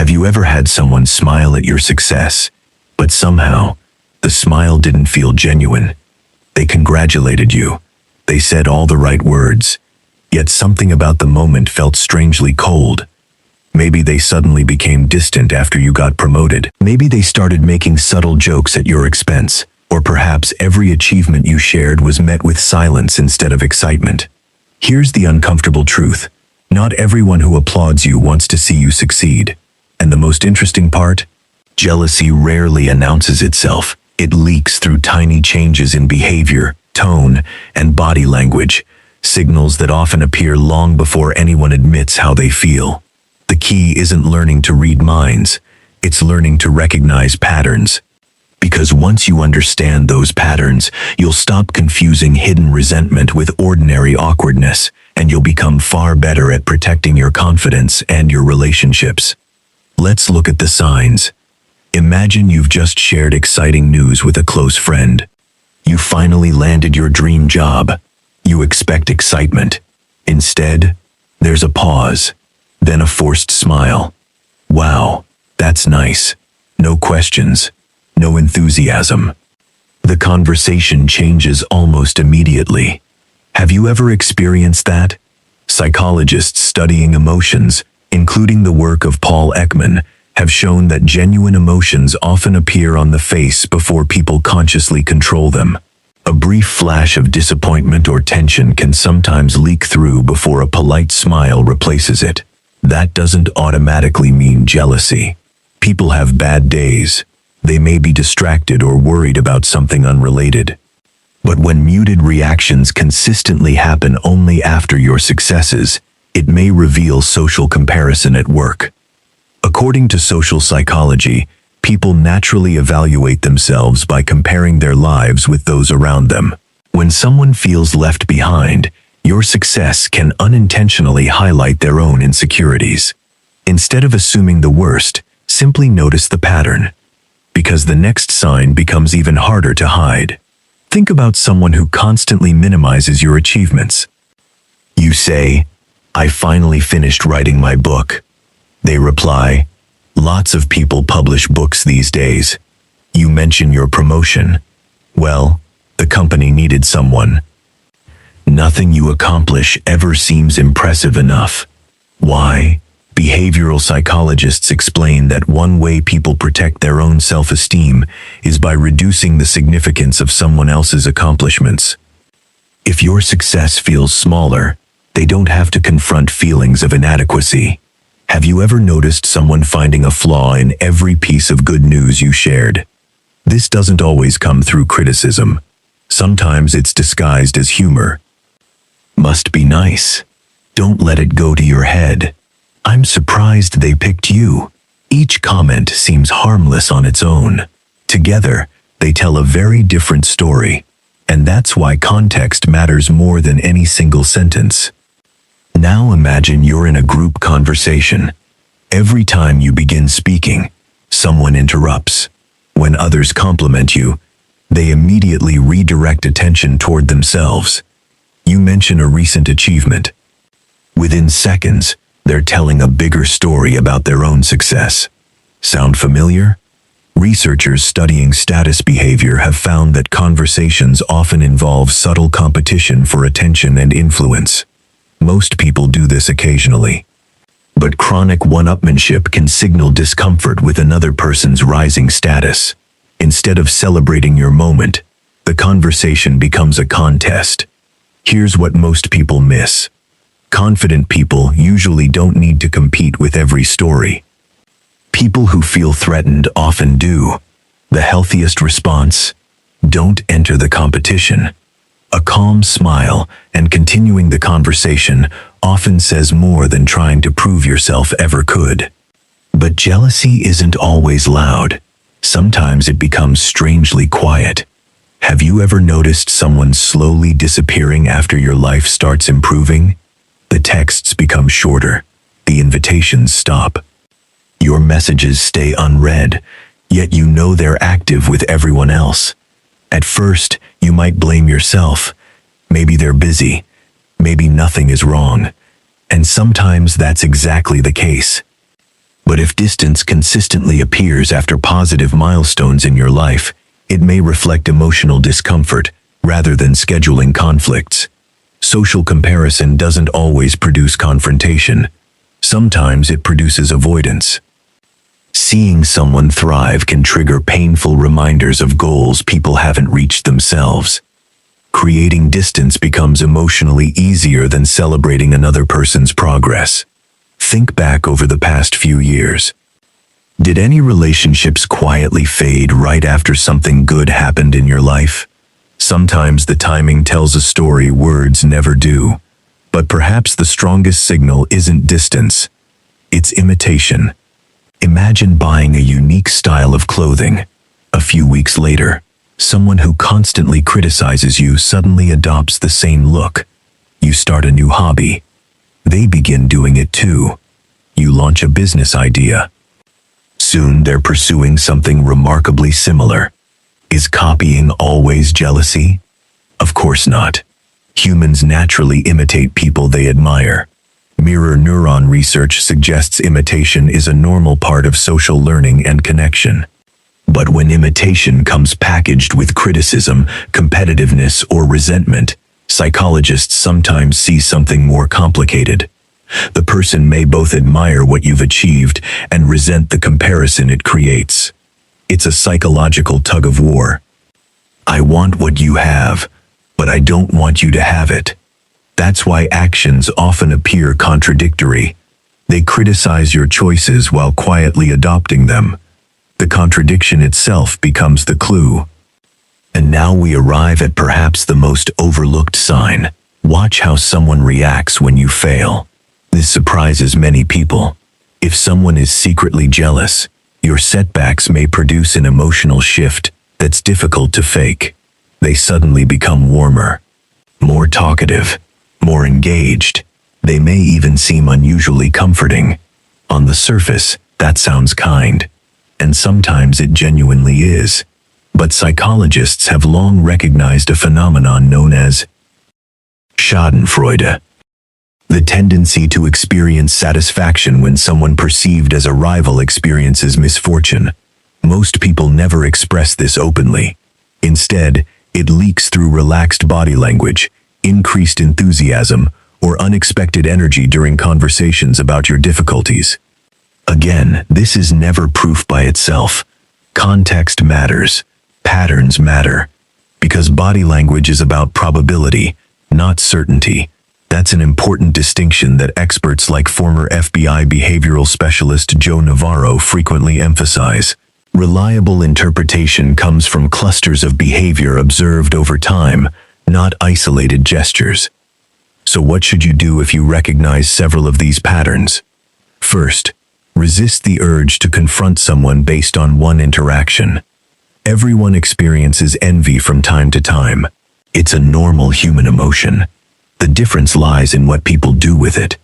Have you ever had someone smile at your success, but somehow the smile didn't feel genuine? They congratulated you. They said all the right words, yet something about the moment felt strangely cold. Maybe they suddenly became distant after you got promoted. Maybe they started making subtle jokes at your expense, or perhaps every achievement you shared was met with silence instead of excitement. Here's the uncomfortable truth. Not everyone who applauds you wants to see you succeed. And the most interesting part? Jealousy rarely announces itself. It leaks through tiny changes in behavior, tone, and body language, signals that often appear long before anyone admits how they feel. The key isn't learning to read minds, it's learning to recognize patterns. Because once you understand those patterns, you'll stop confusing hidden resentment with ordinary awkwardness, and you'll become far better at protecting your confidence and your relationships. Let's look at the signs. Imagine you've just shared exciting news with a close friend. You finally landed your dream job. You expect excitement. Instead, there's a pause, then a forced smile. Wow, that's nice. No questions, no enthusiasm. The conversation changes almost immediately. Have you ever experienced that? Psychologists studying emotions, including the work of Paul Ekman, have shown that genuine emotions often appear on the face before people consciously control them. A brief flash of disappointment or tension can sometimes leak through before a polite smile replaces it. That doesn't automatically mean jealousy. People have bad days. They may be distracted or worried about something unrelated. But when muted reactions consistently happen only after your successes, it may reveal social comparison at work. According to social psychology, people naturally evaluate themselves by comparing their lives with those around them. When someone feels left behind, your success can unintentionally highlight their own insecurities. Instead of assuming the worst, simply notice the pattern, because the next sign becomes even harder to hide. Think about someone who constantly minimizes your achievements. You say, "I finally finished writing my book." They reply, "Lots of people publish books these days." You mention your promotion. "Well, the company needed someone." Nothing you accomplish ever seems impressive enough. Why? Behavioral psychologists explain that one way people protect their own self-esteem is by reducing the significance of someone else's accomplishments. If your success feels smaller, they don't have to confront feelings of inadequacy. Have you ever noticed someone finding a flaw in every piece of good news you shared? This doesn't always come through criticism. Sometimes it's disguised as humor. "Must be nice. Don't let it go to your head. I'm surprised they picked you." Each comment seems harmless on its own. Together, they tell a very different story. And that's why context matters more than any single sentence. Now imagine you're in a group conversation. Every time you begin speaking, someone interrupts. When others compliment you, they immediately redirect attention toward themselves. You mention a recent achievement. Within seconds, they're telling a bigger story about their own success. Sound familiar? Researchers studying status behavior have found that conversations often involve subtle competition for attention and influence. Most people do this occasionally. But chronic one-upmanship can signal discomfort with another person's rising status. Instead of celebrating your moment, the conversation becomes a contest. Here's what most people miss. Confident people usually don't need to compete with every story. People who feel threatened often do. The healthiest response: don't enter the competition. A calm smile and continuing the conversation often says more than trying to prove yourself ever could. But jealousy isn't always loud. Sometimes it becomes strangely quiet. Have you ever noticed someone slowly disappearing after your life starts improving? The texts become shorter. The invitations stop. Your messages stay unread, yet you know they're active with everyone else. At first, you might blame yourself. Maybe they're busy. Maybe nothing is wrong. And sometimes that's exactly the case. But if distance consistently appears after positive milestones in your life, it may reflect emotional discomfort rather than scheduling conflicts. Social comparison doesn't always produce confrontation. Sometimes it produces avoidance. Seeing someone thrive can trigger painful reminders of goals people haven't reached themselves. Creating distance becomes emotionally easier than celebrating another person's progress. Think back over the past few years. Did any relationships quietly fade right after something good happened in your life? Sometimes the timing tells a story words never do. But perhaps the strongest signal isn't distance. It's imitation. Imagine buying a unique style of clothing. A few weeks later, someone who constantly criticizes you suddenly adopts the same look. You start a new hobby. They begin doing it too. You launch a business idea. Soon they're pursuing something remarkably similar. Is copying always jealousy? Of course not. Humans naturally imitate people they admire. Mirror neuron research suggests imitation is a normal part of social learning and connection. But when imitation comes packaged with criticism, competitiveness, or resentment, psychologists sometimes see something more complicated. The person may both admire what you've achieved and resent the comparison it creates. It's a psychological tug-of-war. I want what you have, but I don't want you to have it. That's why actions often appear contradictory. They criticize your choices while quietly adopting them. The contradiction itself becomes the clue. And now we arrive at perhaps the most overlooked sign. Watch how someone reacts when you fail. This surprises many people. If someone is secretly jealous, your setbacks may produce an emotional shift that's difficult to fake. They suddenly become warmer, more talkative, more engaged. They may even seem unusually comforting. On the surface, that sounds kind, and sometimes it genuinely is. But psychologists have long recognized a phenomenon known as Schadenfreude, the tendency to experience satisfaction when someone perceived as a rival experiences misfortune. Most people never express this openly. Instead, it leaks through relaxed body language, increased enthusiasm, or unexpected energy during conversations about your difficulties. Again, this is never proof by itself. Context matters. Patterns matter. Because body language is about probability, not certainty. That's an important distinction that experts like former FBI behavioral specialist Joe Navarro frequently emphasize. Reliable interpretation comes from clusters of behavior observed over time, not isolated gestures. So what should you do if you recognize several of these patterns? First, resist the urge to confront someone based on one interaction. Everyone experiences envy from time to time. It's a normal human emotion. The difference lies in what people do with it.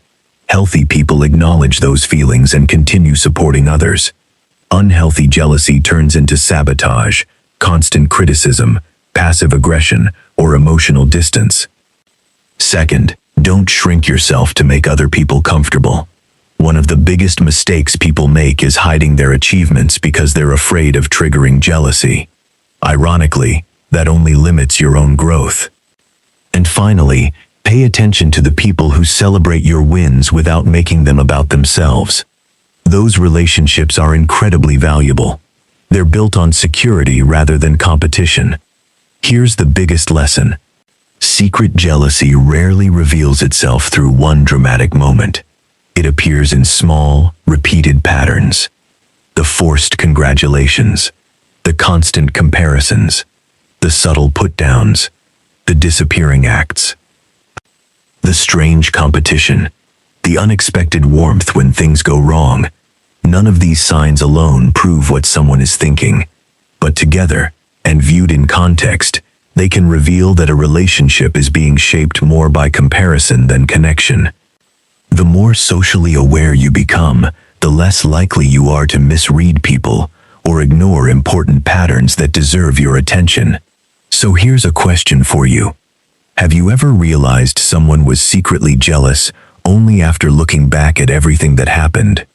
Healthy people acknowledge those feelings and continue supporting others. Unhealthy jealousy turns into sabotage, constant criticism, passive aggression, or emotional distance. Second, don't shrink yourself to make other people comfortable. One of the biggest mistakes people make is hiding their achievements because they're afraid of triggering jealousy. Ironically, that only limits your own growth. And finally, pay attention to the people who celebrate your wins without making them about themselves. Those relationships are incredibly valuable. They're built on security rather than competition. Here's the biggest lesson. Secret jealousy rarely reveals itself through one dramatic moment. It appears in small, repeated patterns. The forced congratulations, the constant comparisons, the subtle put-downs, the disappearing acts, the strange competition, the unexpected warmth when things go wrong. None of these signs alone prove what someone is thinking, but together, and viewed in context, they can reveal that a relationship is being shaped more by comparison than connection. The more socially aware you become, the less likely you are to misread people or ignore important patterns that deserve your attention. So here's a question for you. Have you ever realized someone was secretly jealous only after looking back at everything that happened?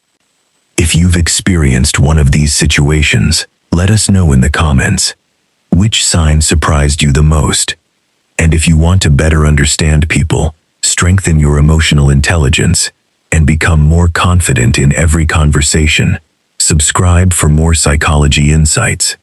If you've experienced one of these situations, let us know in the comments. Which sign surprised you the most? And if you want to better understand people, strengthen your emotional intelligence, and become more confident in every conversation, subscribe for more psychology insights.